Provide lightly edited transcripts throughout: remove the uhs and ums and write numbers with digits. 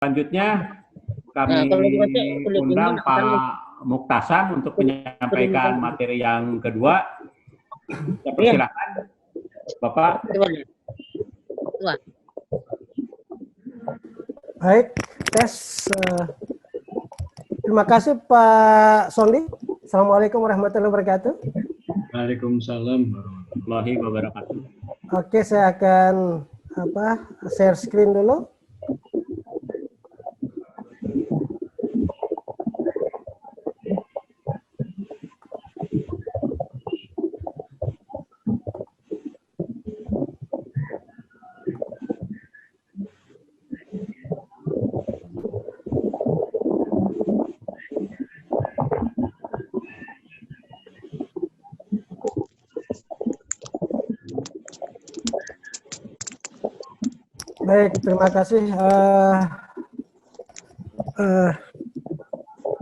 Selanjutnya kami undang Pak Muktasan untuk menyampaikan materi yang kedua. Saya persilakan, Bapak. Baik, tes. Terima kasih Pak Sondi. Assalamualaikum warahmatullahi wabarakatuh. Waalaikumsalam warahmatullahi wabarakatuh. Oke, saya akan share screen dulu. Baik, terima kasih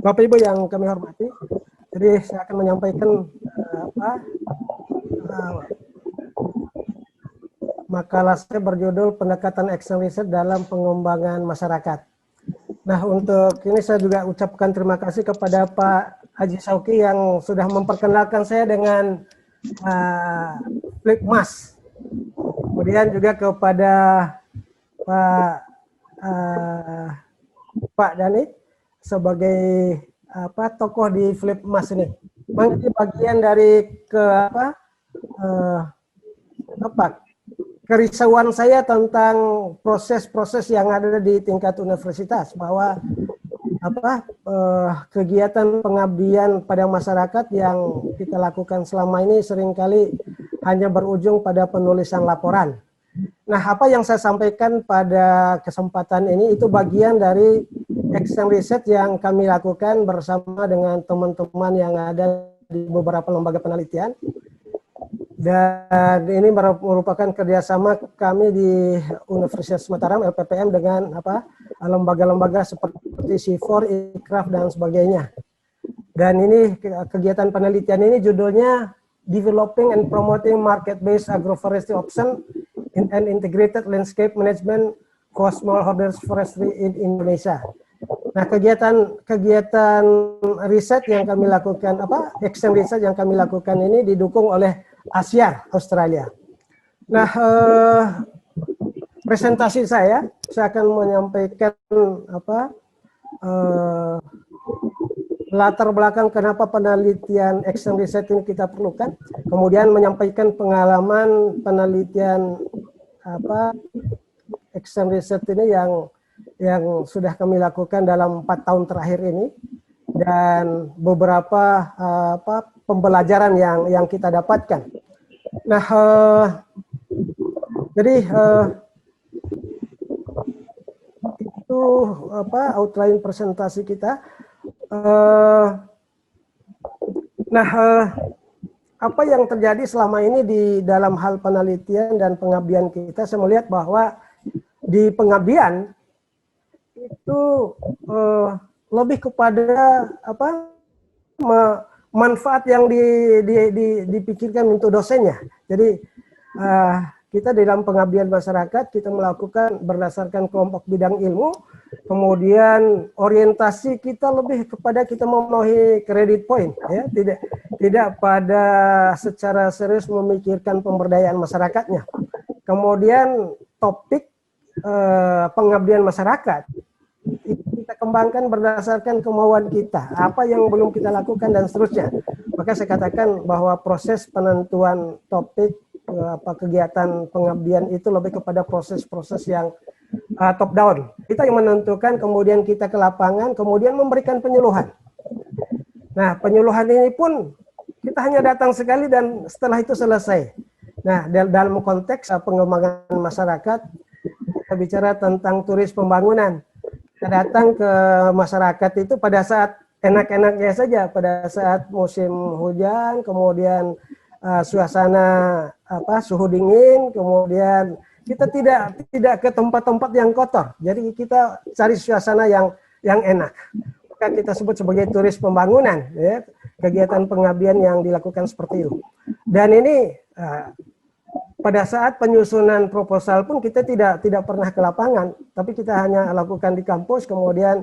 Bapak Ibu yang kami hormati. Jadi saya akan menyampaikan makalah saya berjudul Pendekatan Action Research dalam Pengembangan Masyarakat. Nah, untuk ini saya juga ucapkan terima kasih kepada Pak Haji Sauki yang sudah memperkenalkan saya dengan Flipmas. Kemudian juga kepada Pak Dani sebagai tokoh di Flipmas ini. Memang ini bagian dari kerisauan saya tentang proses-proses yang ada di tingkat universitas, bahwa kegiatan pengabdian pada masyarakat yang kita lakukan selama ini seringkali hanya berujung pada penulisan laporan. Nah, apa yang saya sampaikan pada kesempatan ini itu bagian dari action research yang kami lakukan bersama dengan teman-teman yang ada di beberapa lembaga penelitian. Dan ini merupakan kerjasama kami di Universitas Mataram, LPPM, dengan lembaga-lembaga seperti C4, ICRAF, dan sebagainya. Dan ini kegiatan penelitian ini judulnya Developing and Promoting Market-Based Agroforestry Option in an Integrated Landscape Management for Smallholder Forestry in Indonesia. Nah, kegiatan riset yang kami lakukan, action research yang kami lakukan ini didukung oleh ASIAR Australia. Nah, presentasi saya akan menyampaikan latar belakang kenapa penelitian action research ini kita perlukan, kemudian menyampaikan pengalaman penelitian action research ini yang sudah kami lakukan dalam 4 tahun terakhir ini, dan beberapa pembelajaran yang kita dapatkan. Nah, jadi itu outline presentasi kita. Apa yang terjadi selama ini di dalam hal penelitian dan pengabdian kita, saya melihat bahwa di pengabdian itu lebih kepada manfaat yang dipikirkan untuk dosennya. Jadi kita dalam pengabdian masyarakat kita melakukan berdasarkan kelompok bidang ilmu, kemudian orientasi kita lebih kepada kita memenuhi credit point, ya, tidak pada secara serius memikirkan pemberdayaan masyarakatnya. Kemudian topik pengabdian masyarakat itu kita kembangkan berdasarkan kemauan kita, apa yang belum kita lakukan dan seterusnya. Maka saya katakan bahwa proses penentuan topik kegiatan pengabdian itu lebih kepada proses-proses yang top down. Kita yang menentukan, kemudian kita ke lapangan, kemudian memberikan penyuluhan. Nah, penyuluhan ini pun kita hanya datang sekali dan setelah itu selesai. Nah, dalam konteks pengembangan masyarakat, kita bicara tentang turis pembangunan. Kita datang ke masyarakat itu pada saat enak-enaknya saja, pada saat musim hujan, kemudian suasana suhu dingin, kemudian kita tidak ke tempat-tempat yang kotor. Jadi kita cari suasana yang enak. Maka kita sebut sebagai turis pembangunan, ya, kegiatan pengabdian yang dilakukan seperti itu. Dan ini pada saat penyusunan proposal pun kita tidak pernah ke lapangan, tapi kita hanya lakukan di kampus, kemudian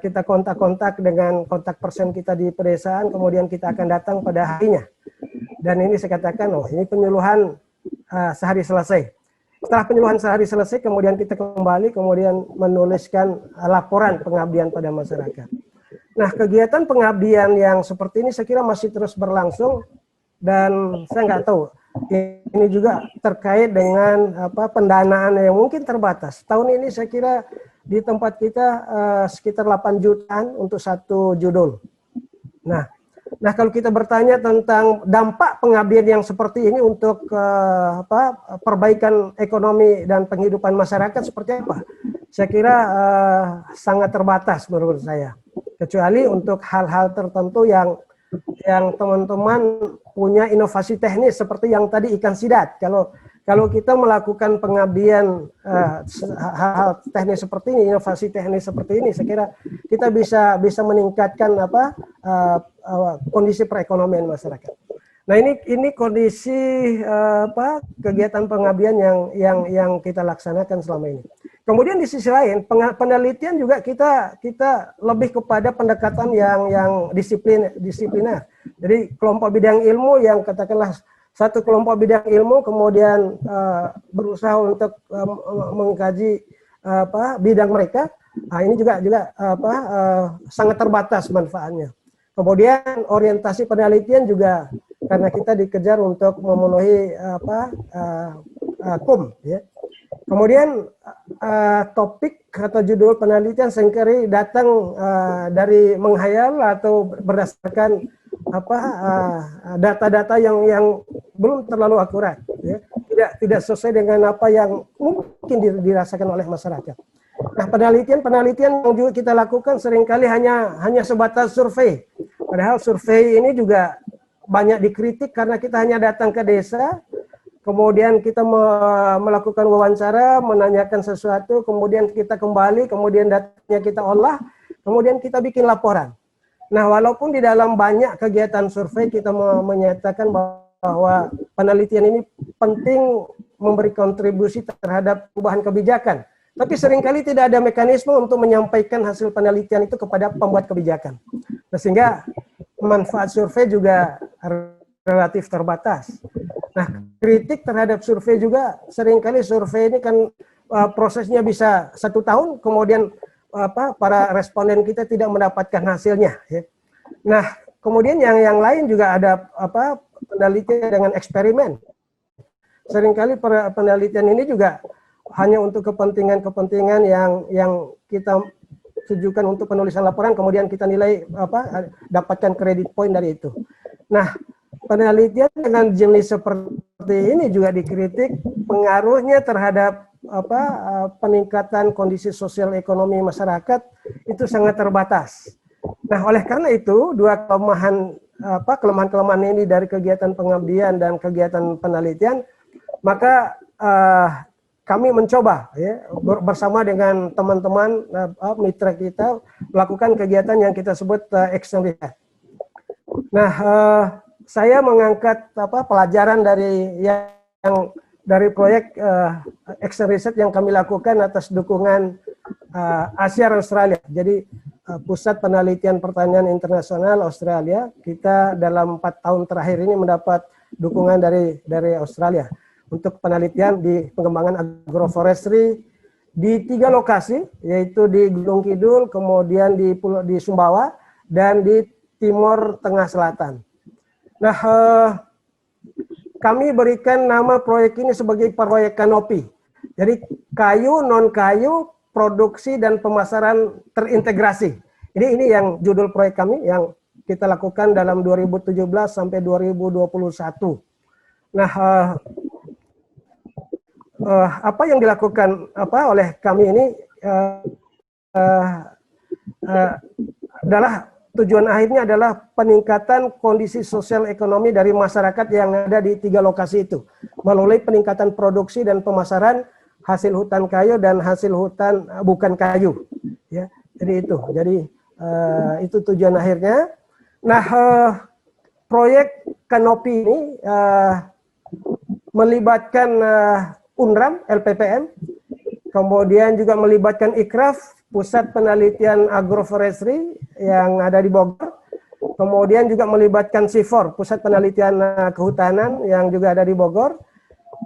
kita kontak-kontak dengan kontak person kita di pedesaan, kemudian kita akan datang pada harinya. Dan ini saya katakan, oh ini penyuluhan sehari selesai. Setelah penyuluhan sehari selesai, kemudian kita kembali, kemudian menuliskan laporan pengabdian pada masyarakat. Nah, kegiatan pengabdian yang seperti ini saya kira masih terus berlangsung, dan saya nggak tahu, ini juga terkait dengan pendanaan yang mungkin terbatas. Tahun ini saya kira di tempat kita sekitar 8 jutaan untuk satu judul. Nah, kalau kita bertanya tentang dampak pengabdian yang seperti ini untuk perbaikan ekonomi dan penghidupan masyarakat seperti apa? Saya kira sangat terbatas menurut saya. Kecuali untuk hal-hal tertentu yang teman-teman punya inovasi teknis seperti yang tadi ikan sidat. Kalau kita melakukan pengabdian hal-hal teknis seperti ini, inovasi teknis seperti ini, saya kira kita bisa meningkatkan kondisi perekonomian masyarakat. Nah, ini kondisi kegiatan pengabdian yang kita laksanakan selama ini. Kemudian di sisi lain penelitian juga kita lebih kepada pendekatan yang disipliner. Jadi kelompok bidang ilmu yang katakanlah satu kelompok bidang ilmu kemudian berusaha untuk mengkaji bidang mereka. Nah, ini juga sangat terbatas manfaatnya. Kemudian orientasi penelitian juga karena kita dikejar untuk memenuhi KUM, ya. Kemudian topik atau judul penelitian seringkali datang dari menghayal atau berdasarkan data-data yang belum terlalu akurat, ya. Tidak sesuai dengan apa yang mungkin dirasakan oleh masyarakat. Nah, penelitian yang juga kita lakukan seringkali hanya sebatas survei. Padahal survei ini juga banyak dikritik karena kita hanya datang ke desa, kemudian kita melakukan wawancara, menanyakan sesuatu, kemudian kita kembali, kemudian datanya kita olah, kemudian kita bikin laporan. Nah, walaupun di dalam banyak kegiatan survei kita menyatakan bahwa penelitian ini penting memberi kontribusi terhadap perubahan kebijakan, tapi seringkali tidak ada mekanisme untuk menyampaikan hasil penelitian itu kepada pembuat kebijakan. Nah, sehingga manfaat survei juga relatif terbatas. Nah, kritik terhadap survei juga seringkali survei ini kan prosesnya bisa 1 tahun, kemudian para responden kita tidak mendapatkan hasilnya. Ya. Nah, kemudian yang lain juga ada penelitian dengan eksperimen. Seringkali penelitian ini juga hanya untuk kepentingan yang kita tujukan untuk penulisan laporan, kemudian kita nilai dapatkan kredit point dari itu. Nah, penelitian dengan jenis seperti ini juga dikritik pengaruhnya terhadap peningkatan kondisi sosial ekonomi masyarakat itu sangat terbatas. Nah, oleh karena itu dua kelemahan ini dari kegiatan pengabdian dan kegiatan penelitian, maka kami mencoba ya bersama dengan teman-teman mitra kita melakukan kegiatan yang kita sebut action research. Nah, saya mengangkat pelajaran dari proyek action research yang kami lakukan atas dukungan Asia Australia. Jadi Pusat Penelitian Pertanian Internasional Australia, kita dalam 4 tahun terakhir ini mendapat dukungan dari Australia untuk penelitian di pengembangan agroforestry di 3 lokasi, yaitu di Gunung Kidul, kemudian di Sumbawa, dan di Timur Tengah Selatan. Nah, kami berikan nama proyek ini sebagai proyek kanopi. Jadi kayu, non-kayu, produksi, dan pemasaran terintegrasi. Ini yang judul proyek kami yang kita lakukan dalam 2017 sampai 2021. Nah, apa yang dilakukan oleh kami ini adalah tujuan akhirnya adalah peningkatan kondisi sosial ekonomi dari masyarakat yang ada di 3 lokasi itu melalui peningkatan produksi dan pemasaran hasil hutan kayu dan hasil hutan bukan kayu, ya. Jadi itu tujuan akhirnya. Nah, proyek kanopi ini melibatkan UNRAM, LPPM, kemudian juga melibatkan IKRAF, Pusat Penelitian Agroforestry yang ada di Bogor, kemudian juga melibatkan SIFOR, Pusat Penelitian Kehutanan yang juga ada di Bogor,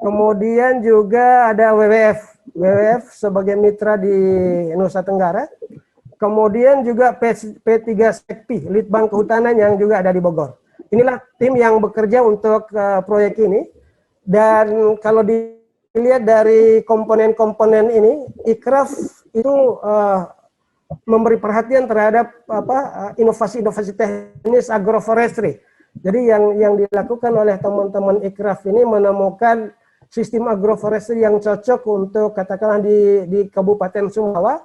kemudian juga ada WWF sebagai mitra di Nusa Tenggara, kemudian juga P3 Sekpi, Litbang Kehutanan yang juga ada di Bogor. Inilah tim yang bekerja untuk proyek ini, dan kalau dilihat dari komponen-komponen ini, IKRAF itu memberi perhatian terhadap inovasi-inovasi teknis agroforestry. Jadi yang dilakukan oleh teman-teman IKRAF ini menemukan sistem agroforestry yang cocok untuk katakanlah di Kabupaten Sumbawa,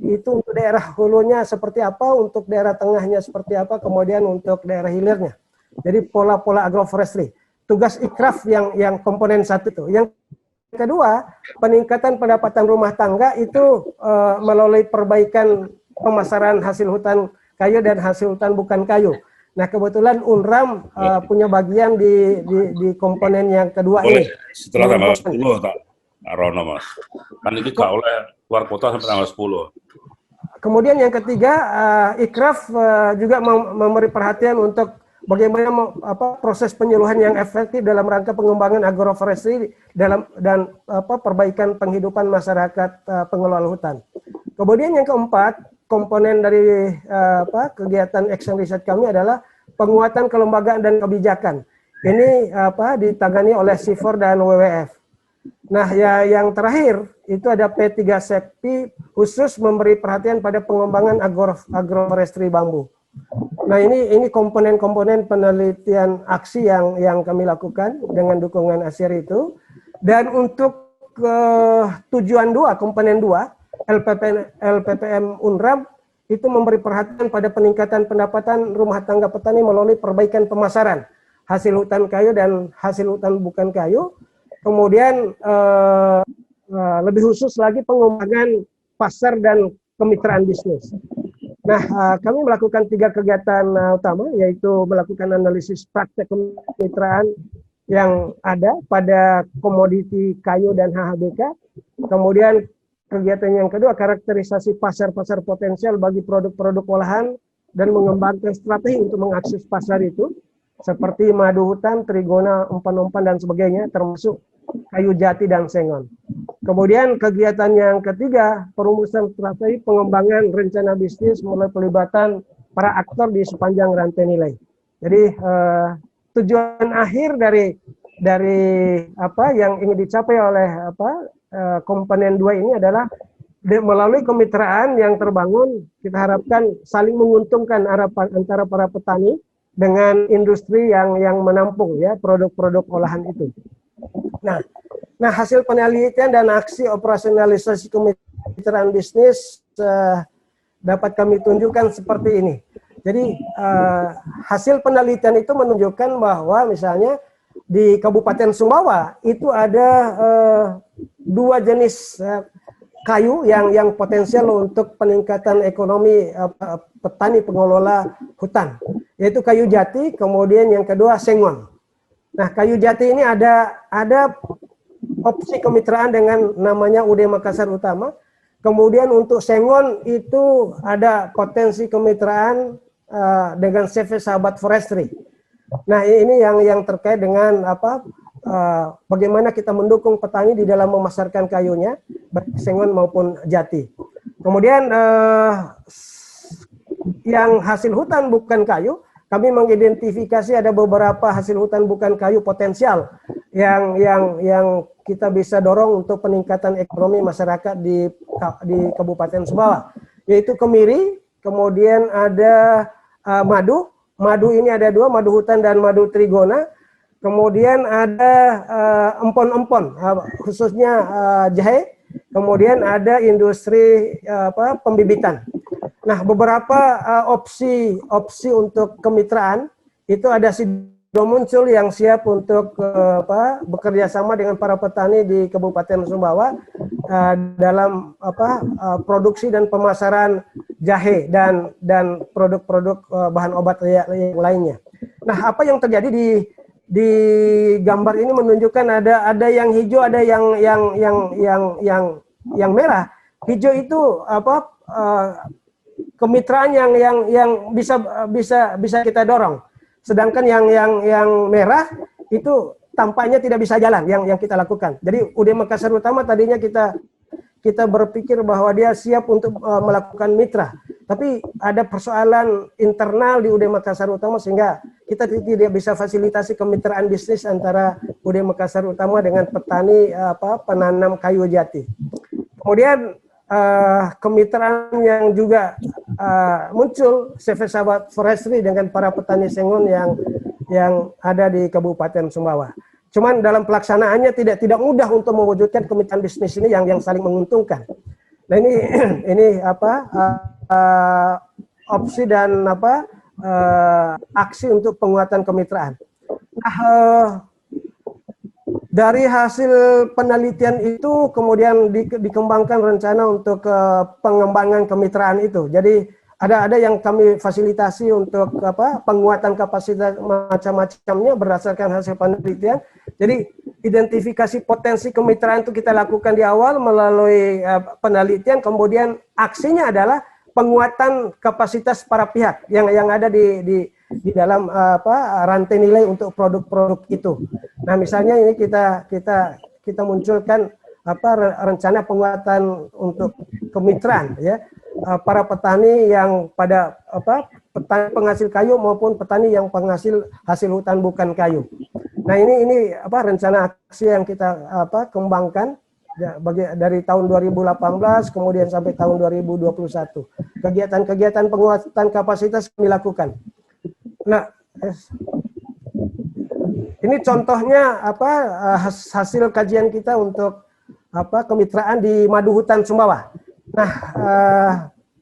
itu untuk daerah hulunya seperti apa, untuk daerah tengahnya seperti apa, kemudian untuk daerah hilirnya. Jadi pola-pola agroforestry. Tugas IKRAF yang komponen satu itu. Yang kedua, peningkatan pendapatan rumah tangga itu melalui perbaikan pemasaran hasil hutan kayu dan hasil hutan bukan kayu. Nah, kebetulan UNRAM punya bagian di komponen yang kedua boleh, ini. setelah tanggal 10, Pak Rono, Mas. Kan ini gak oleh keluar kota sampai tanggal 10. Kemudian yang ketiga, IKRAF juga memberi perhatian untuk bagaimana proses penyuluhan yang efektif dalam rangka pengembangan agroforestry dan perbaikan penghidupan masyarakat pengelola hutan. Kemudian yang keempat, komponen dari kegiatan action research kami adalah penguatan kelembagaan dan kebijakan. Ini ditangani oleh SIFOR dan WWF. Nah, yang terakhir itu ada P3 Sekpi, khusus memberi perhatian pada pengembangan agroforestry bambu. Nah, ini komponen-komponen penelitian aksi yang kami lakukan dengan dukungan ASER itu. Dan untuk tujuan 2, komponen 2, LPPM UNRAM itu memberi perhatian pada peningkatan pendapatan rumah tangga petani melalui perbaikan pemasaran hasil hutan kayu dan hasil hutan bukan kayu. Kemudian lebih khusus lagi pengembangan pasar dan kemitraan bisnis. Nah, kami melakukan 3 kegiatan utama, yaitu melakukan analisis praktek kemitraan yang ada pada komoditi kayu dan HHBK. Kemudian kegiatan yang kedua, karakterisasi pasar-pasar potensial bagi produk-produk olahan dan mengembangkan strategi untuk mengakses pasar itu, seperti madu hutan, trigona, umpan-umpan, dan sebagainya, termasuk kayu jati dan sengon. Kemudian kegiatan yang ketiga, perumusan strategi pengembangan rencana bisnis melalui pelibatan para aktor di sepanjang rantai nilai. Jadi tujuan akhir dari apa yang ingin dicapai oleh komponen 2 ini adalah melalui kemitraan yang terbangun, kita harapkan saling menguntungkan antara para petani dengan industri yang menampung ya produk-produk olahan itu. Nah, hasil penelitian dan aksi operasionalisasi kemitraan bisnis dapat kami tunjukkan seperti ini. Jadi hasil penelitian itu menunjukkan bahwa misalnya di Kabupaten Sumbawa itu ada 2 jenis kayu yang potensial untuk peningkatan ekonomi petani pengelola hutan, yaitu kayu jati, kemudian yang kedua sengon. Nah, kayu jati ini ada opsi kemitraan dengan namanya UD Makassar Utama. Kemudian untuk sengon itu ada potensi kemitraan dengan CV Sahabat Forestry. Nah, ini yang terkait dengan bagaimana kita mendukung petani di dalam memasarkan kayunya, baik sengon maupun jati. Kemudian yang hasil hutan bukan kayu, kami mengidentifikasi ada beberapa hasil hutan bukan kayu potensial yang kita bisa dorong untuk peningkatan ekonomi masyarakat di Kabupaten Sumbawa, yaitu kemiri, kemudian ada madu. Madu ini ada 2, madu hutan dan madu trigona. Kemudian ada empon-empon, khususnya jahe. Kemudian ada industri pembibitan. Nah, beberapa opsi untuk kemitraan itu ada Sido muncul yang siap untuk bekerja sama dengan para petani di Kabupaten Sumbawa dalam produksi dan pemasaran jahe dan produk-produk bahan obat yang lainnya. Nah, apa yang terjadi di gambar ini menunjukkan ada yang hijau, ada yang merah. Hijau itu apa? Kemitraan yang bisa kita dorong. Sedangkan yang merah itu tampaknya tidak bisa jalan yang kita lakukan. Jadi UD Makassar Utama tadinya kita berpikir bahwa dia siap untuk melakukan mitra. Tapi ada persoalan internal di UD Makassar Utama sehingga kita tidak bisa fasilitasi kemitraan bisnis antara UD Makassar Utama dengan petani penanam kayu jati. Kemudian kemitraan yang juga muncul CV Sahabat Forestry dengan para petani sengon yang ada di Kabupaten Sumbawa. Cuman dalam pelaksanaannya tidak mudah untuk mewujudkan kemitraan bisnis ini yang saling menguntungkan. Nah ini opsi dan aksi untuk penguatan kemitraan. Nah, dari hasil penelitian itu kemudian dikembangkan rencana untuk pengembangan kemitraan itu. Jadi ada yang kami fasilitasi untuk penguatan kapasitas macam-macamnya berdasarkan hasil penelitian. Jadi identifikasi potensi kemitraan itu kita lakukan di awal melalui penelitian, kemudian aksinya adalah penguatan kapasitas para pihak yang ada di dalam rantai nilai untuk produk-produk itu. Nah, misalnya ini kita munculkan rencana penguatan untuk kemitraan ya. Para petani yang pada petani penghasil kayu maupun petani yang penghasil hasil hutan bukan kayu. Nah, ini rencana aksi yang kita kembangkan dari tahun 2018 kemudian sampai tahun 2021. Kegiatan-kegiatan penguatan kapasitas kami lakukan. Nah, ini contohnya hasil kajian kita untuk kemitraan di Madu Hutan Sumbawa. Nah,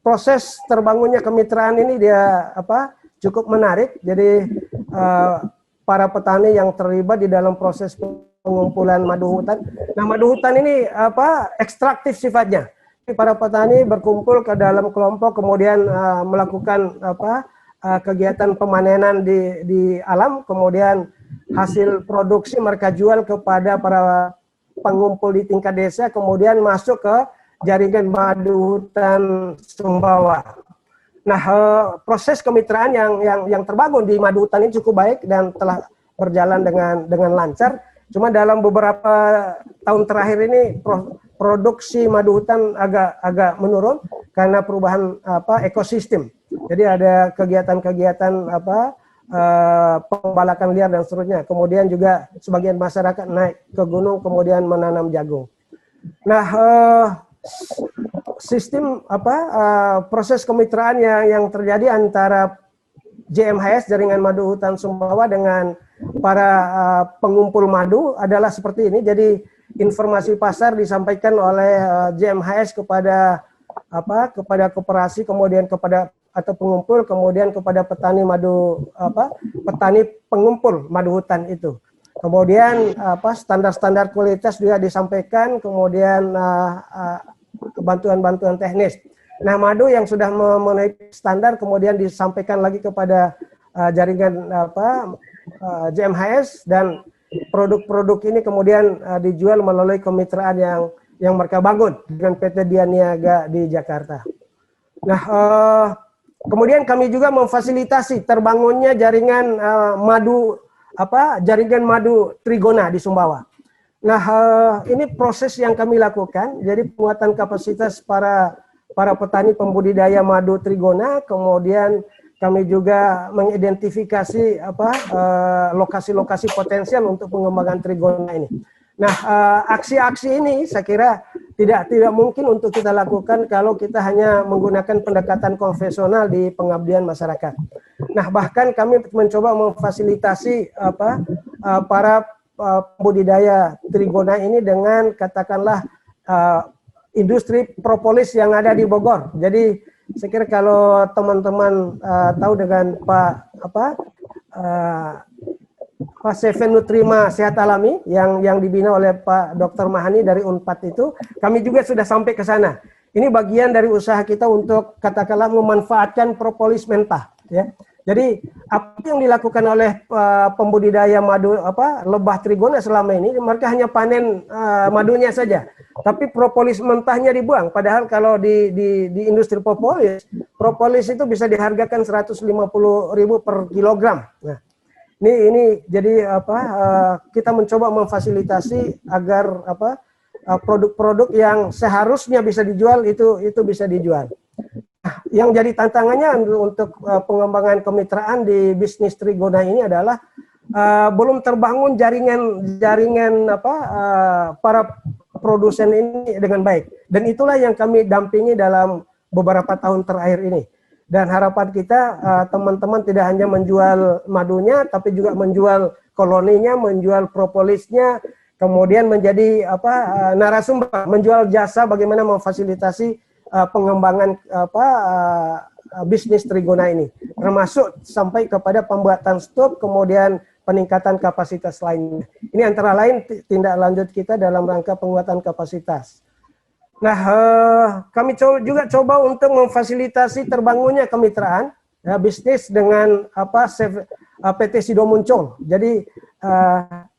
proses terbangunnya kemitraan ini dia cukup menarik. Jadi para petani yang terlibat di dalam proses pengumpulan madu hutan. Nah, madu hutan ini ekstraktif sifatnya. Para petani berkumpul ke dalam kelompok kemudian melakukan kegiatan pemanenan di alam, kemudian hasil produksi mereka jual kepada para pengumpul di tingkat desa, kemudian masuk ke jaringan madu hutan Sumbawa. Nah, proses kemitraan yang terbangun di madu hutan ini cukup baik dan telah berjalan dengan lancar. Cuma dalam beberapa tahun terakhir ini produksi madu hutan agak menurun karena perubahan ekosistem. Jadi ada kegiatan-kegiatan pembalakan liar dan seterusnya. Kemudian juga sebagian masyarakat naik ke gunung kemudian menanam jagung. Nah, sistem proses kemitraan yang terjadi antara JMHS Jaringan Madu Hutan Sumbawa dengan para pengumpul madu adalah seperti ini. Jadi informasi pasar disampaikan oleh JMHS kepada koperasi, kemudian kepada atau pengumpul, kemudian kepada petani madu petani pengumpul madu hutan itu. Kemudian standar-standar kualitas juga disampaikan, kemudian bantuan-bantuan teknis. Nah, madu yang sudah memenuhi standar kemudian disampaikan lagi kepada jaringan JMHS dan produk-produk ini kemudian dijual melalui kemitraan yang mereka bangun dengan PT Dianiaga di Jakarta. Nah, kemudian kami juga memfasilitasi terbangunnya jaringan jaringan madu Trigona di Sumbawa. Nah, ini proses yang kami lakukan. Jadi penguatan kapasitas para petani pembudidaya madu Trigona, kemudian kami juga mengidentifikasi lokasi-lokasi potensial untuk pengembangan Trigona ini. Nah, aksi-aksi ini saya kira tidak mungkin untuk kita lakukan kalau kita hanya menggunakan pendekatan konvensional di pengabdian masyarakat. Nah, bahkan kami mencoba memfasilitasi para budidaya Trigona ini dengan katakanlah industri propolis yang ada di Bogor. Jadi saya kira kalau teman-teman tahu dengan Pak Seven Nutrima Sehat Alami yang dibina oleh Pak Dr. Mahani dari Unpad itu, kami juga sudah sampai ke sana. Ini bagian dari usaha kita untuk katakanlah memanfaatkan propolis mentah, ya. Jadi apa yang dilakukan oleh pembudidaya madu lebah trigona selama ini, mereka hanya panen madunya saja, tapi propolis mentahnya dibuang. Padahal kalau di industri propolis itu bisa dihargakan 150.000 per kilogram. Nah, ini jadi kita mencoba memfasilitasi agar produk-produk yang seharusnya bisa dijual itu bisa dijual. Yang jadi tantangannya untuk pengembangan kemitraan di bisnis trigona ini adalah belum terbangun jaringan para produsen ini dengan baik, dan itulah yang kami dampingi dalam beberapa tahun terakhir ini. Dan harapan kita teman-teman tidak hanya menjual madunya, tapi juga menjual koloninya, menjual propolisnya, kemudian menjadi narasumber, menjual jasa bagaimana memfasilitasi pengembangan bisnis trigona ini, termasuk sampai kepada pembuatan stok, kemudian peningkatan kapasitas lainnya. Ini antara lain tindak lanjut kita dalam rangka penguatan kapasitas. Nah, kami juga coba untuk memfasilitasi terbangunnya kemitraan bisnis dengan PT Sido Muncul. Jadi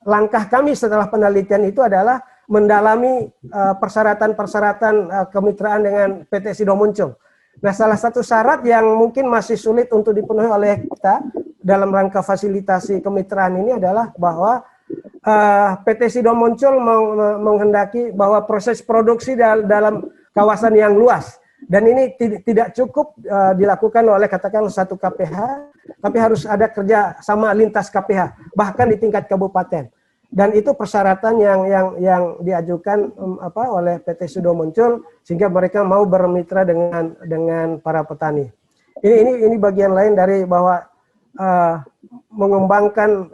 langkah kami setelah penelitian itu adalah mendalami persyaratan-persyaratan kemitraan dengan PT Sido Muncul. Nah, salah satu syarat yang mungkin masih sulit untuk dipenuhi oleh kita dalam rangka fasilitasi kemitraan ini adalah bahwa PT Sido Muncul menghendaki bahwa proses produksi dalam kawasan yang luas, dan ini tidak cukup dilakukan oleh katakanlah satu KPH, tapi harus ada kerja sama lintas KPH, bahkan di tingkat kabupaten. Dan itu persyaratan yang diajukan oleh PT Sido Muncul sehingga mereka mau bermitra dengan para petani. Ini bagian lain dari bahwa mengembangkan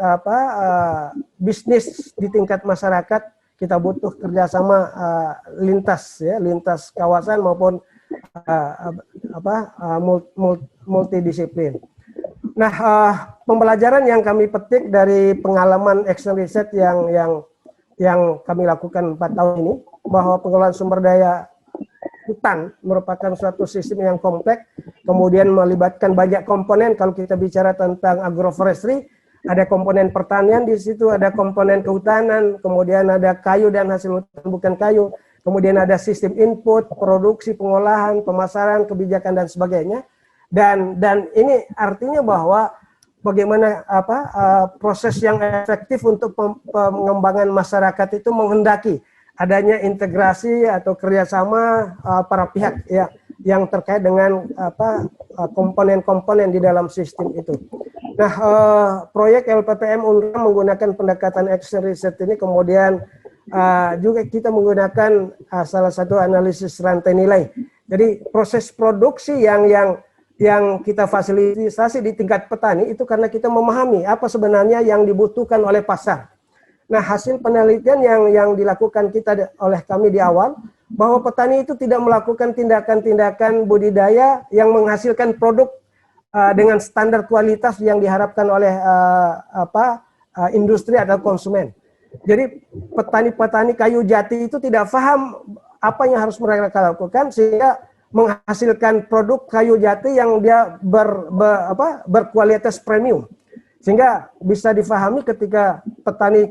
bisnis di tingkat masyarakat, kita butuh kerjasama lintas kawasan maupun multidisiplin. Nah, pembelajaran yang kami petik dari pengalaman action research yang kami lakukan 4 tahun ini, bahwa pengelolaan sumber daya hutan merupakan suatu sistem yang kompleks, kemudian melibatkan banyak komponen. Kalau kita bicara tentang agroforestry, ada komponen pertanian di situ, ada komponen kehutanan, kemudian ada kayu dan hasil hutan bukan kayu, kemudian ada sistem input, produksi, pengolahan, pemasaran, kebijakan dan sebagainya. Dan ini artinya bahwa bagaimana proses yang efektif untuk pengembangan masyarakat itu menghendaki adanya integrasi atau kerjasama para pihak yang terkait dengan komponen-komponen di dalam sistem itu. Nah, proyek LPPM UNRWA menggunakan pendekatan action research ini, kemudian juga kita menggunakan salah satu analisis rantai nilai. Jadi proses produksi yang kita fasilitasi di tingkat petani itu karena kita memahami apa sebenarnya yang dibutuhkan oleh pasar. Nah, hasil penelitian yang dilakukan oleh kami di awal, bahwa petani itu tidak melakukan tindakan-tindakan budidaya yang menghasilkan produk dengan standar kualitas yang diharapkan oleh industri atau konsumen. Jadi petani-petani kayu jati itu tidak paham apa yang harus mereka lakukan sehingga menghasilkan produk kayu jati yang dia berkualitas premium, sehingga bisa difahami ketika petani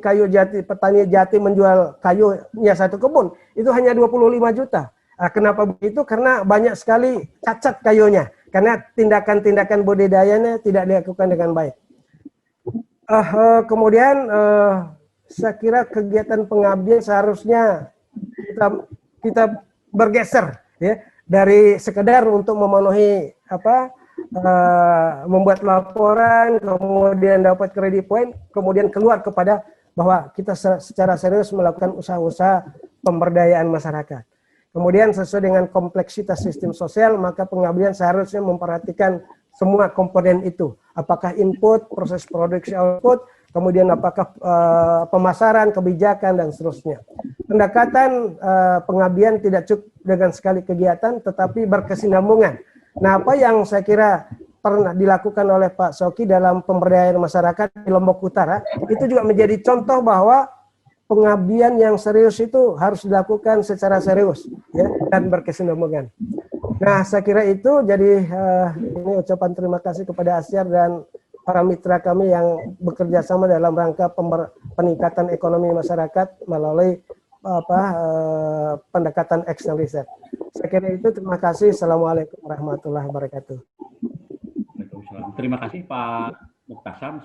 jati menjual kayunya satu kebun itu hanya 25 juta. Kenapa begitu? Karena banyak sekali cacat kayunya, karena tindakan-tindakan budidayanya tidak dilakukan dengan baik. Kemudian saya kira kegiatan pengabdian seharusnya kita bergeser ya, dari sekedar untuk memenuhi membuat laporan, kemudian dapat kredit poin, kemudian keluar kepada bahwa kita secara serius melakukan usaha-usaha pemberdayaan masyarakat. Kemudian sesuai dengan kompleksitas sistem sosial, maka pengabdian seharusnya memperhatikan semua komponen itu. Apakah input, proses produksi output, kemudian apakah pemasaran, kebijakan, dan seterusnya. Pendekatan pengabdian tidak cukup dengan sekali kegiatan, tetapi berkesinambungan. Nah, apa yang saya kira pernah dilakukan oleh Pak Soki dalam pemberdayaan masyarakat di Lombok Utara, itu juga menjadi contoh bahwa pengabdian yang serius itu harus dilakukan secara serius ya, dan berkesinambungan. Nah, saya kira itu jadi ini ucapan terima kasih kepada Asyar dan para mitra kami yang bekerja sama dalam rangka peningkatan ekonomi masyarakat melalui pendekatan action research. Saya kira itu, terima kasih. Assalamualaikum warahmatullahi wabarakatuh. Waalaikumsalam. Terima kasih Pak Muktasam.